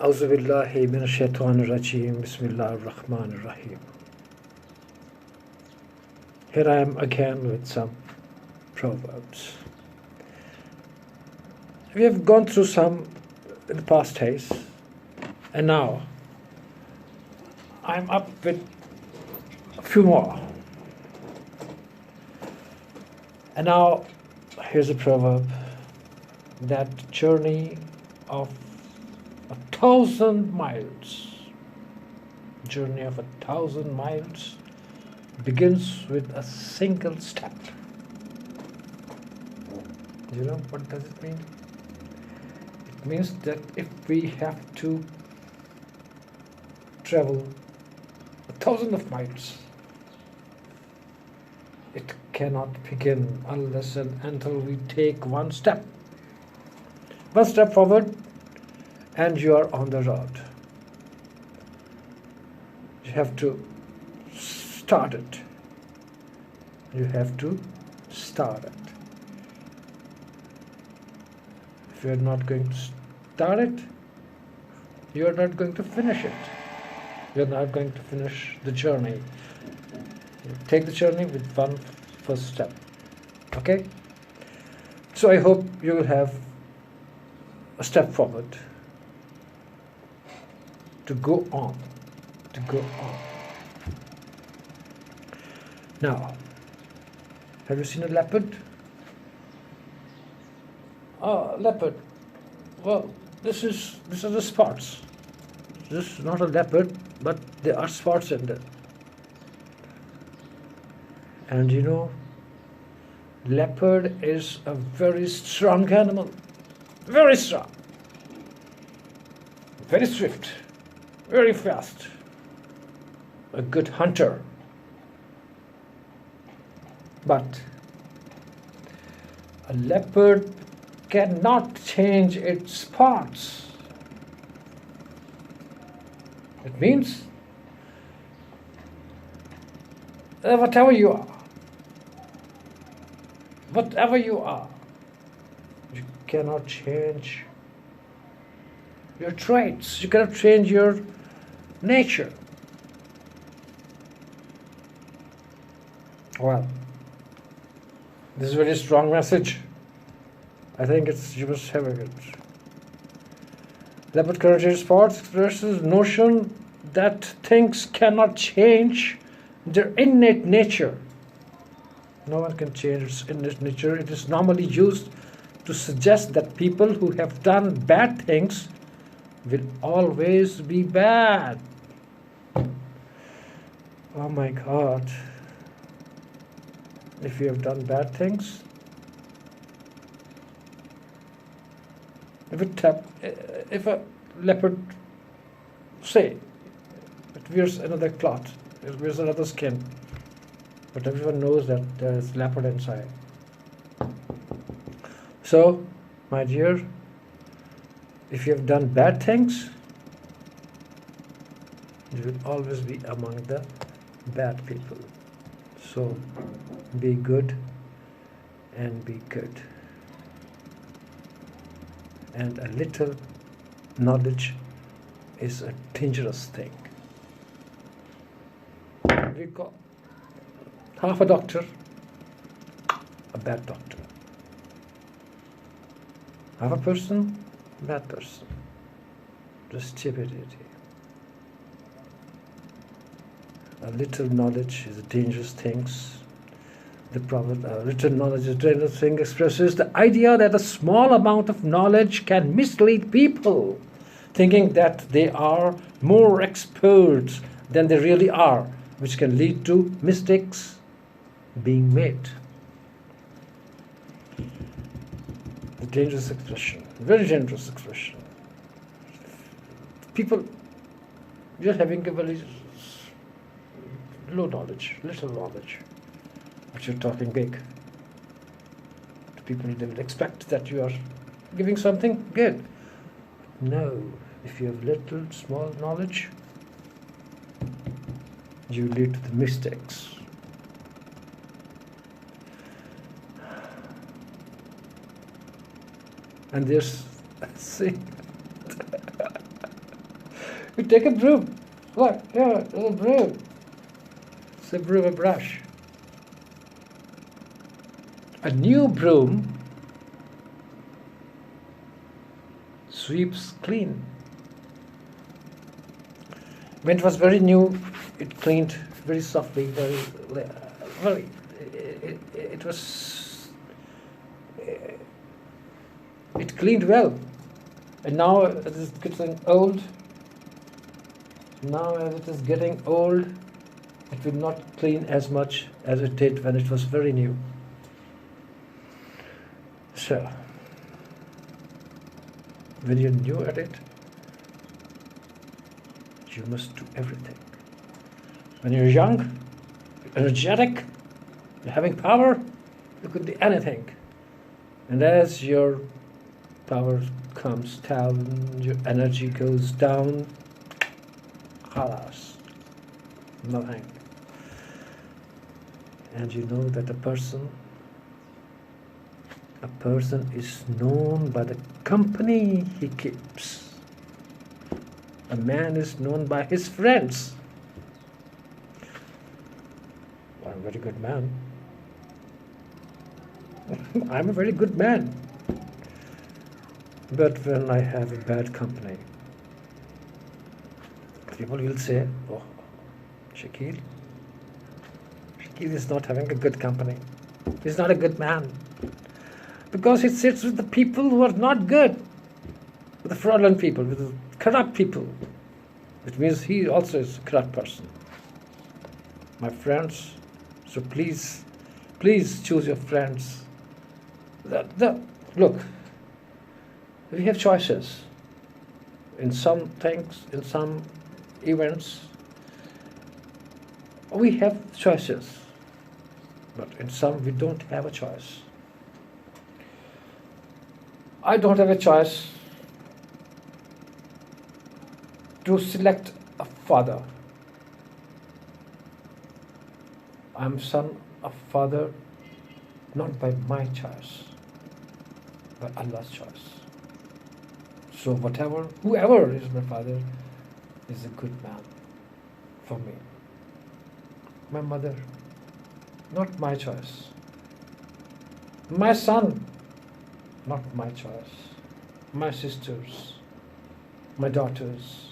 أعوذ بالله من الشيطان الرجيم. بسم الله الرحمن الرحيم. Here I am again with some Proverbs. We have gone through some in the past days, and now I'm up with a few more. And now here's a proverb: that journey of 1,000 miles, journey of 1,000 miles begins with a single step. You know what does it mean? It means that if we have to travel 1,000 of miles, it cannot begin unless and until we take one step. One step forward and you are on the road. You have to start it. You have to start it. If you are not going to start it, you are not going to finish it. You are not going to finish the journey. You take the journey with one first step. Okay? So I hope you will have a step forward to go on. Now, have you seen a leopard? Oh, leopard. Well, these are the spots. This is not a leopard, but there are spots in there. And you know, leopard is a very strong animal. Very strong. Very swift. Very fast. A good hunter. But a leopard cannot change its spots. It means whatever you are, you cannot change your traits. You cannot change your nature. Well, this is a very strong message. I think you must have it. Leopard character spots expresses notion that things cannot change their innate nature. No one can change its innate nature. It is normally used to suggest that people who have done bad things will always be bad. Oh my God. If you have done bad things, if a leopard, say, it wears another cloth, it wears another skin, but everyone knows that there is leopard inside. So, my dear, if you have done bad things, you will always be among the bad people. So, be good and be good. And a little knowledge is a dangerous thing. We call half a doctor a bad doctor. Half a person, bad person. The stupidity. A little knowledge is a dangerous thing. The proverb, little knowledge is a dangerous thing, expresses the idea that a small amount of knowledge can mislead people, thinking that they are more experts than they really are, which can lead to mistakes being made. A dangerous expression, very dangerous expression. People, you're having a very low knowledge, little knowledge, but you're talking big. The people, they will expect that you are giving something good. No, if you have little, small knowledge, you lead to the mistakes. And there's, see, We take a broom. Look, here, there's a broom. It's a broom, a brush. A new broom sweeps clean. When it was very new, it cleaned very softly, very. It was. It cleaned well, and now it is getting old. Now, as it is getting old, it will not clean as much as it did when it was very new. So, when you're new at it, you must do everything. When you're young, energetic, you're having power, you could do anything. And as your power comes down, your energy goes down, khalas, nothing. And you know that a person is known by the company he keeps. A man is known by his friends. I'm a very good man. I'm a very good man. But when I have a bad company, people will say, oh, Shakil is not having a good company. He's not a good man. Because he sits with the people who are not good. With the fraudulent people, with the corrupt people. Which means he also is a corrupt person. My friends, so please choose your friends. Look, we have choices. In some things, in some events, we have choices. But in some, we don't have a choice. I don't have a choice to select a father. I'm son of father not by my choice, by Allah's choice. So whoever is my father is a good man for me. My mother, not my choice. My son, not my choice. My sisters, my daughters,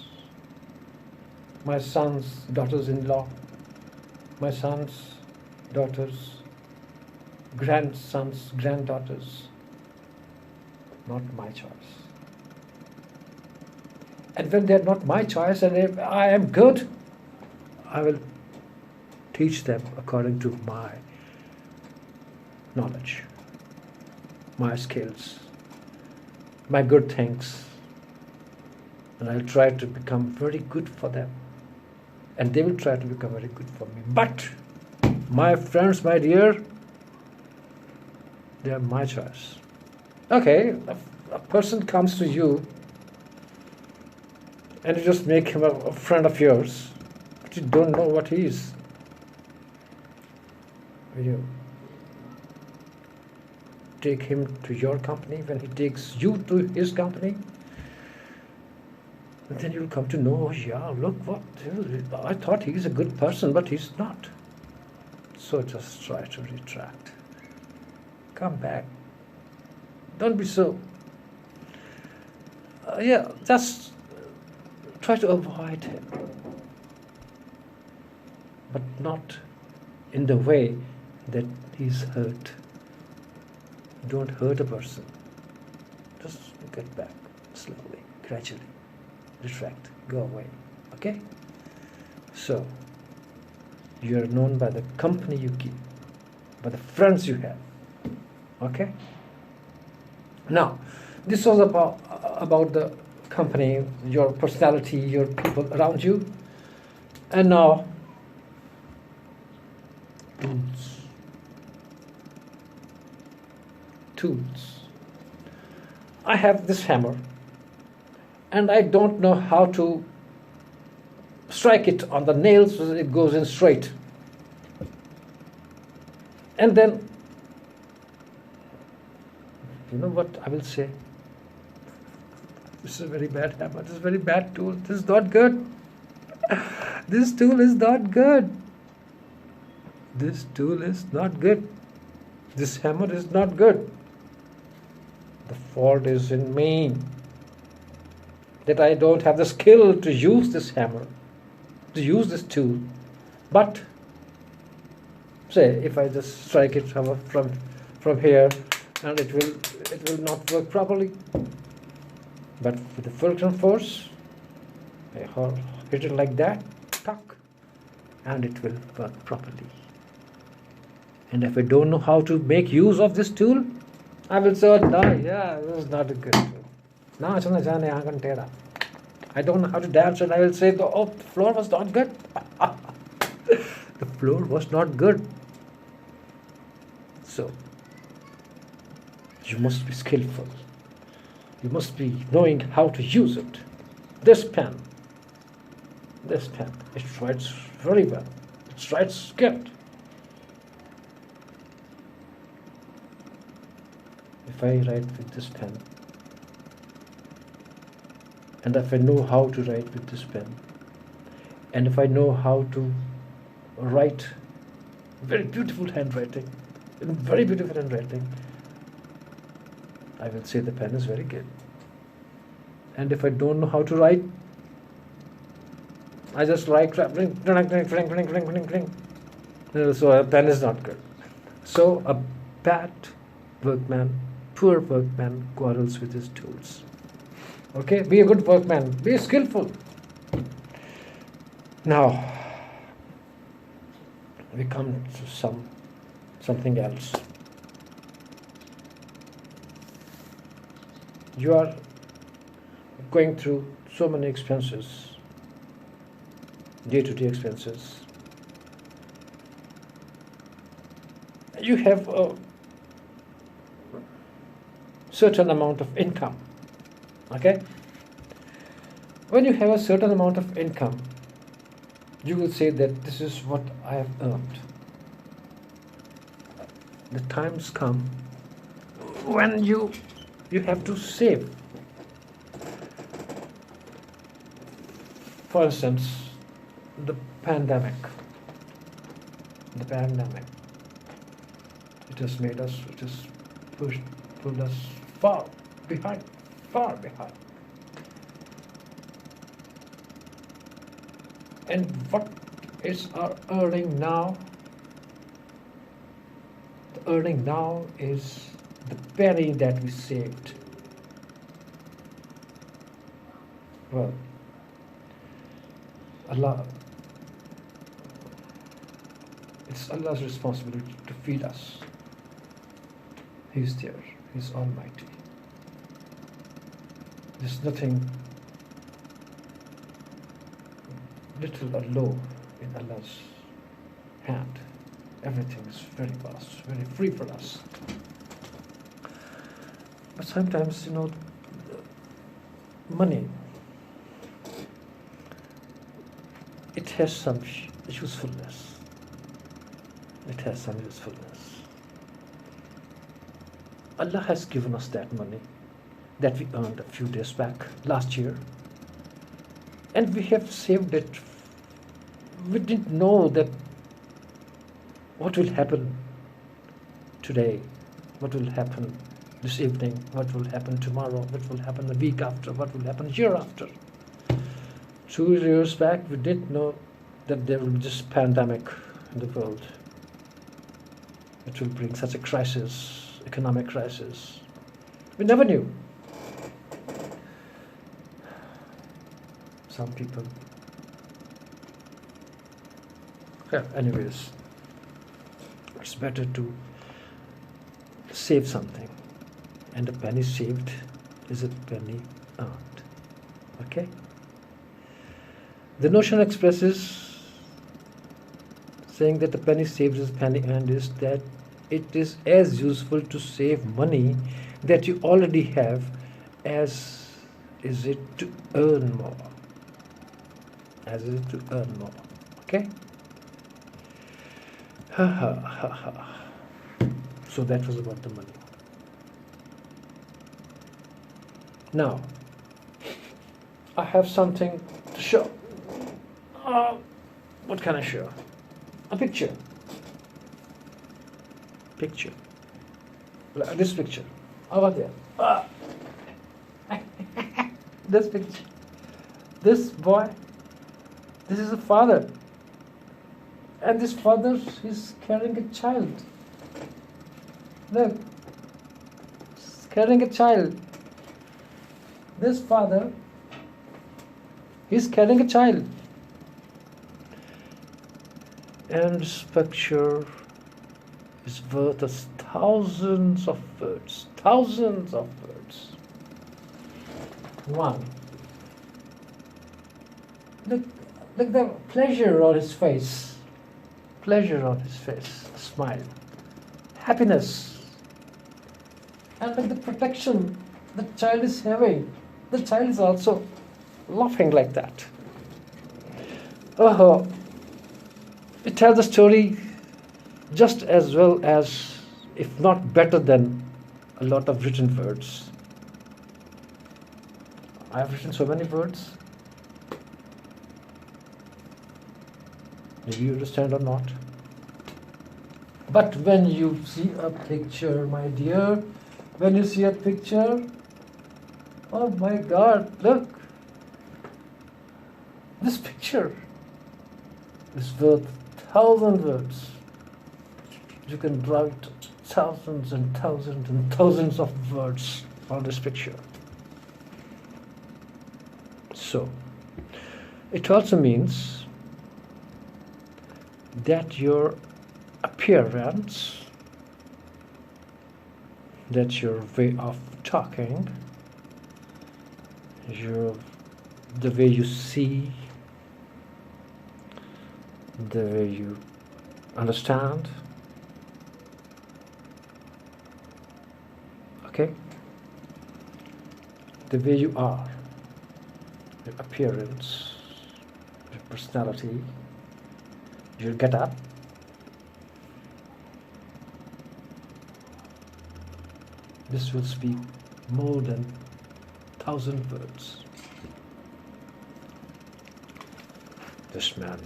my sons, daughters-in-law, my sons, daughters, grandsons, granddaughters, not my choice. And when they're not my choice and if I am good, I will teach them according to my knowledge, my skills, my good things. And I'll try to become very good for them. And they will try to become very good for me. But, my friends, my dear, they are my choice. Okay, a person comes to you and you just make him a friend of yours, but you don't know what he is. Will you take him to your company when he takes you to his company? And then you'll come to know, oh yeah, look what, I thought he's a good person, but he's not. So just try to retract. Come back. Don't be so. Just try to avoid him. But not in the way that he's hurt. Don't hurt a person. Just get back slowly, gradually. Retract, go away. Okay? So, you are known by the company you keep, by the friends you have. Okay? Now, this was about the company, your personality, your people around you. And now, tools. I have this hammer, and I don't know how to strike it on the nails so that it goes in straight. And then, you know what I will say? This is a very bad hammer. This is a very bad tool. This is not good. This tool is not good. This tool is not good. This hammer is not good. The fault is in me. That I don't have the skill to use this hammer, to use this tool. But say if I just strike it from here, and it will not work properly. But with the friction force, I hit it like that, tuck, and it will work properly. And if I don't know how to make use of this tool, I will say, no, yeah, this is not a good tool. I don't know how to dance, and I will say, oh, the floor was not good. The floor was not good. So, you must be skillful. You must be knowing how to use it. This pen, it writes very well. It writes good. If I write with this pen, and if I know how to write with this pen, and if I know how to write very beautiful handwriting, in very beautiful handwriting, I will say the pen is very good. And if I don't know how to write, I just write, so a pen is not good. So a bad workman, poor workman quarrels with his tools. Okay, be a good workman, be skillful. Now, we come to something else. You are going through so many expenses, day-to-day expenses. You have a certain amount of income. Okay? When you have a certain amount of income, you will say that this is what I have earned. The times come when you have to save. For instance, the pandemic. It has pulled us far behind. And what is our earning now? The earning now is the penny that we saved. Well, it's Allah's responsibility to feed us. He's there. He's Almighty. There's nothing little or low in Allah's hand. Everything is very vast, very free for us. But sometimes, money, it has some usefulness. Allah has given us that money that we earned a few days back, last year. And we have saved it. We didn't know that what will happen today, what will happen this evening, what will happen tomorrow, what will happen the week after, what will happen the year after. 2 years back, we didn't know that there will be this pandemic in the world. It will bring such a crisis, economic crisis. We never knew. Some people. Yeah, anyways, it's better to save something. And a penny saved is a penny earned. Okay? The notion expresses saying that a penny saved is a penny earned is that it is as useful to save money that you already have as is it to earn more. Okay? So that was about the money. Now, I have something to show. What can I show? A picture. Picture. This picture. Over there. This picture. This boy. This is a father. And this father is carrying a child. Look. He's carrying a child. This father is carrying a child. And this picture is worth thousands of words. Thousands of words. One. Look the pleasure on his face. Pleasure on his face. A smile. Happiness. And look the protection the child is having. The child is also laughing like that. Oh, it tells the story just as well as, if not better than, a lot of written words. I have written so many words. Maybe you understand or not. But when you see a picture, my dear, when you see a picture, oh my God, look. This picture is worth 1,000 words. You can write thousands and thousands and thousands of words on this picture. So, it also means that your appearance, that your way of talking, the way you see, the way you understand, okay, the way you are, your appearance, your personality, your get-up, this will speak more than 1,000 words. This man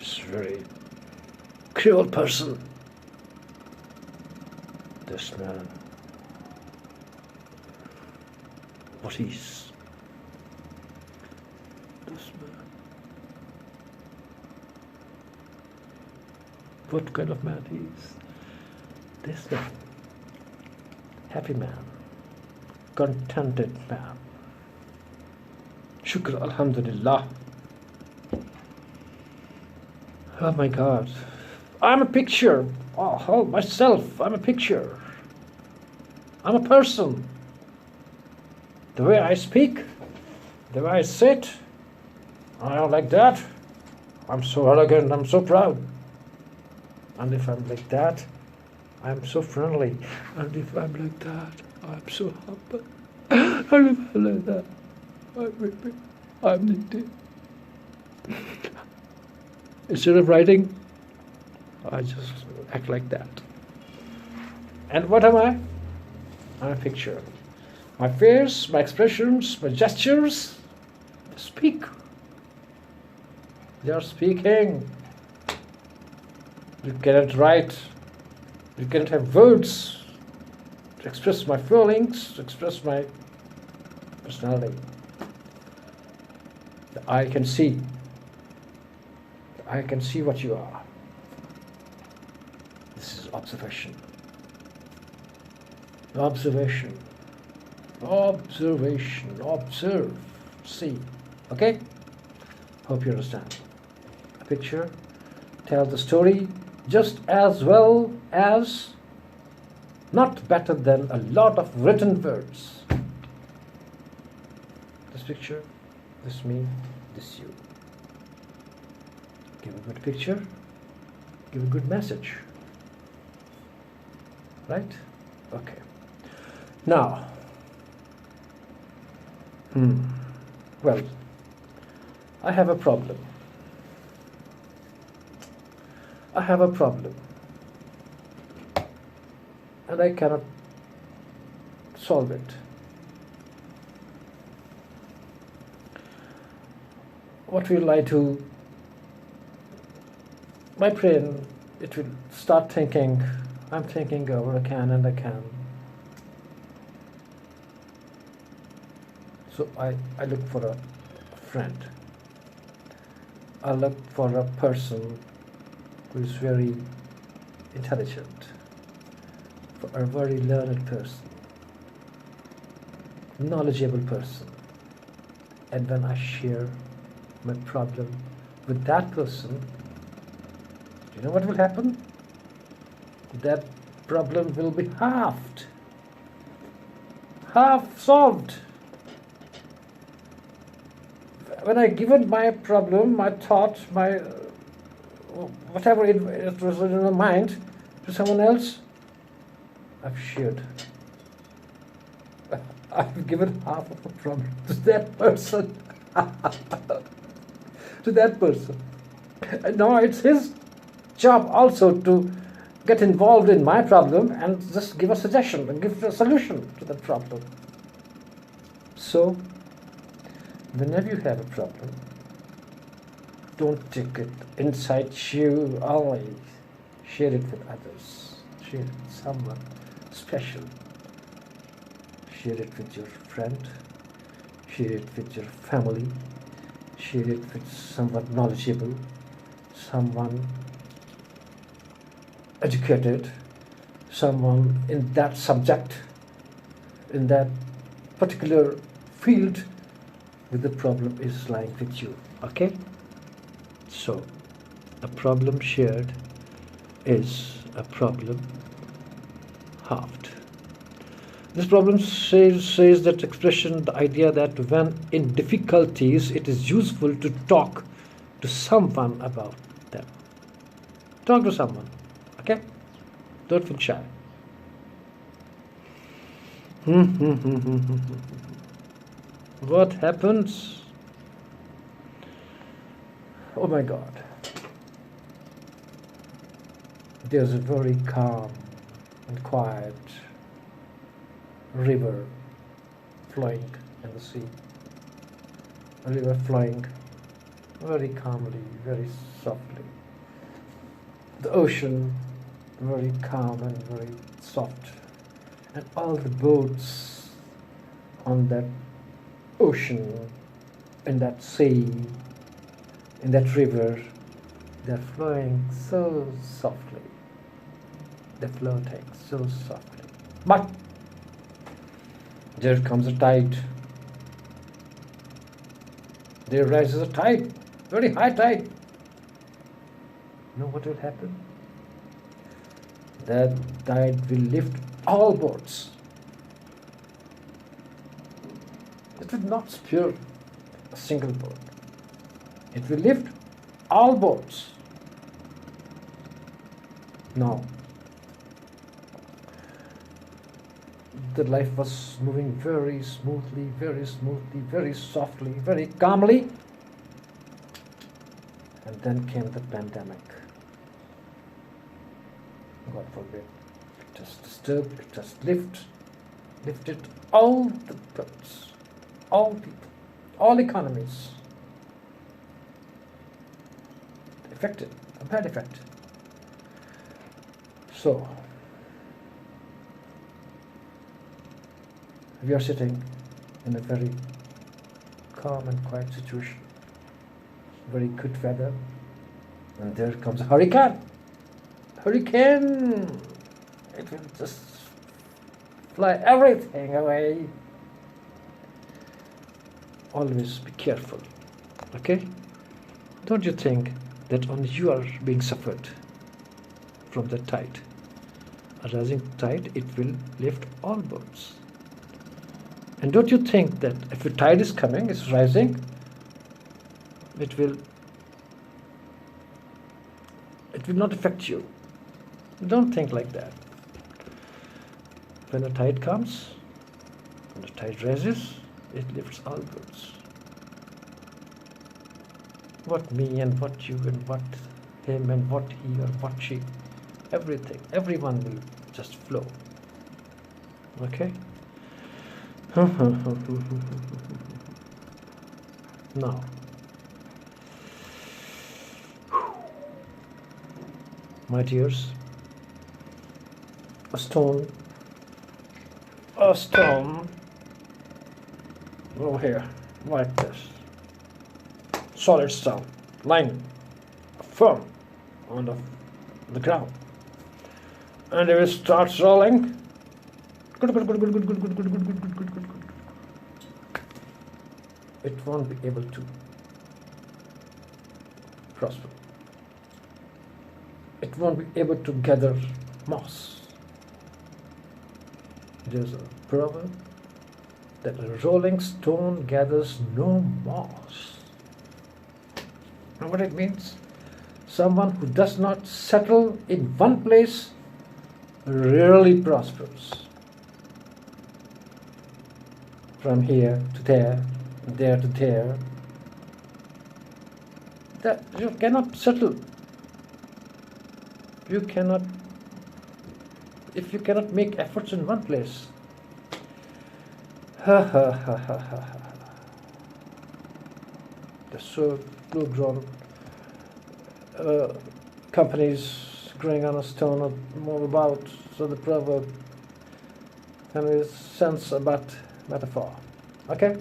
is a very cruel person. This man, what is this man? What kind of man he is? This man, happy man, contented man. Shukr, alhamdulillah. Oh my God, I'm a picture. Oh, myself, I'm a picture. I'm a person. The way I speak, the way I sit, I don't like that. I'm so arrogant, I'm so proud. And if I'm like that, I'm so friendly. And if I'm like that, I'm so humble. And if I'm like that, I'm needy. Instead of writing, I just act like that. And what am I? I'm a picture. My face, my expressions, my gestures speak. They are speaking. You cannot write. You cannot have words to express my feelings, to express my personality. The eye can see. The eye can see what you are. This is observation. Observation. Observation. Observe. See. Okay? Hope you understand. A picture tells the story just as well as, not better than, a lot of written words. This picture, this me, this you. Give a good picture, give a good message. Right? Okay. Now, well, I have a problem. I have a problem. And I cannot solve it. what will I do? My brain, it will start thinking, I'm thinking over again and again. So I look for a friend. I look for a person who is very intelligent, for a very learned person, knowledgeable person. And when I share my problem with that person, do you know what will happen? That problem will be half solved. When I given my problem, my thought, my whatever it was in my mind to someone else, I've shared. I've given half of the problem to that person. To that person. And now it's his job also to get involved in my problem and just give a suggestion and give a solution to that problem. So, whenever you have a problem, don't take it inside you only. Share it with others. Share it with someone special. Share it with your friend. Share it with your family. Share it with someone knowledgeable, someone educated, someone in that subject, in that particular field where the problem is lying with you. Okay? So, a problem shared is a problem halved. This problem says that expression, the idea that when in difficulties, it is useful to talk to someone about them. Talk to someone, okay? Don't feel shy. What happens? Oh my God. There's a very calm and quiet river flowing in the sea. A river flowing very calmly, very softly. The ocean very calm and very soft. And all the boats on that ocean, in that sea, in that river, they're flowing so softly. They're floating so softly. But there comes a tide. There rises a tide, very high tide. You know what will happen? That tide will lift all boats. It will not spare a single boat. It will lift all boats. Now, the life was moving very smoothly, very softly, very calmly. And then came the pandemic. God forbid. It just disturbed, it just lifted all the boats, all people, all economies. Affected, a bad effect. So, we are sitting in a very calm and quiet situation, very good weather, and there comes a hurricane. Hurricane! It will just fly everything away. Always be careful, okay? Don't you think that only you are being suffered from the tide? A rising tide, it will lift all boats. And don't you think that if a tide is coming, it's rising, it will not affect you. Don't think like that. When the tide comes, when the tide rises, it lifts all boats. What me and what you and what him and what he or what she, everything, everyone will just flow. Okay? Now, my dears, a stone over here, like this, solid stone, lying firm on the ground. And if it starts rolling, it won't be able to prosper. It won't be able to gather moss. There's a proverb that a rolling stone gathers no moss. Know what it means? Someone who does not settle in one place rarely prospers. From here to there, there to there, that you cannot settle. You cannot, if you cannot make efforts in one place. There's so blue-grown companies growing on a stone or more about, so the proverb can be sense about metaphor. Okay?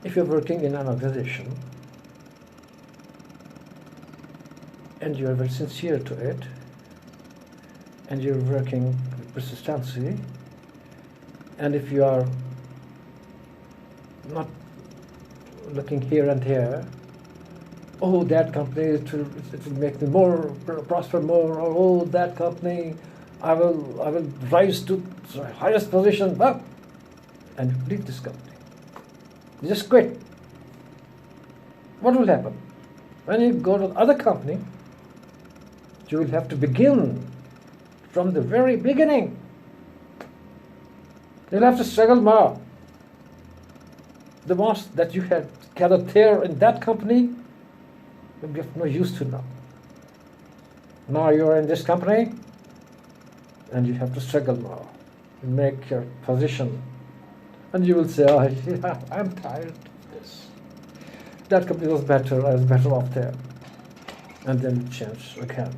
If you're working in an organization and you're very sincere to it, and you're working with persistency, and if you are not looking here and there, oh, that company, it will make me more, prosper more, or oh, that company, I will rise to the highest position, well, and you leave this company. You just quit. What will happen? When you go to the other company, you will have to begin from the very beginning. You'll have to struggle more. The moss that you had gathered there in that company will be of no use to now. Now you're in this company and you have to struggle more and make your position. And you will say, oh, yeah, I'm tired of this. That company was better, I was better off there. And then you change again.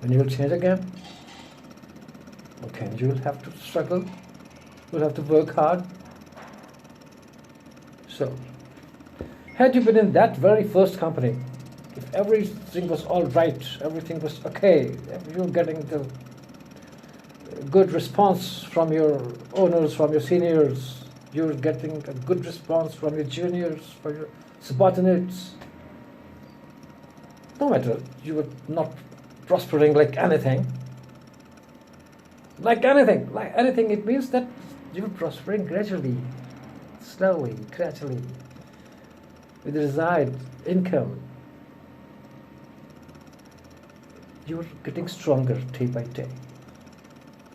When you will change again, okay, you will have to struggle, you will have to work hard. So, had you been in that very first company, if everything was all right, everything was okay, if you were getting the good response from your owners, from your seniors, you were getting a good response from your juniors, from your subordinates, no matter, you were not prospering like anything, it means that you were prospering gradually, slowly, gradually, with the desired income. You were getting stronger day by day.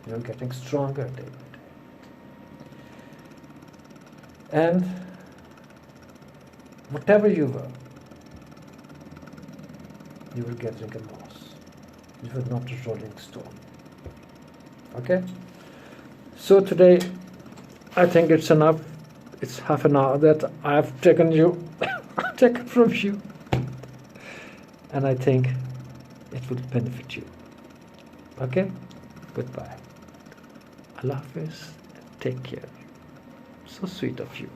You're getting stronger day by day. And whatever you were gathering a moss. You were not a rolling stone. Okay? So today, I think it's enough. It's half an hour that I've taken from you. And I think it will benefit you. Okay? Goodbye. Allah Hafiz. Take care. So sweet of you.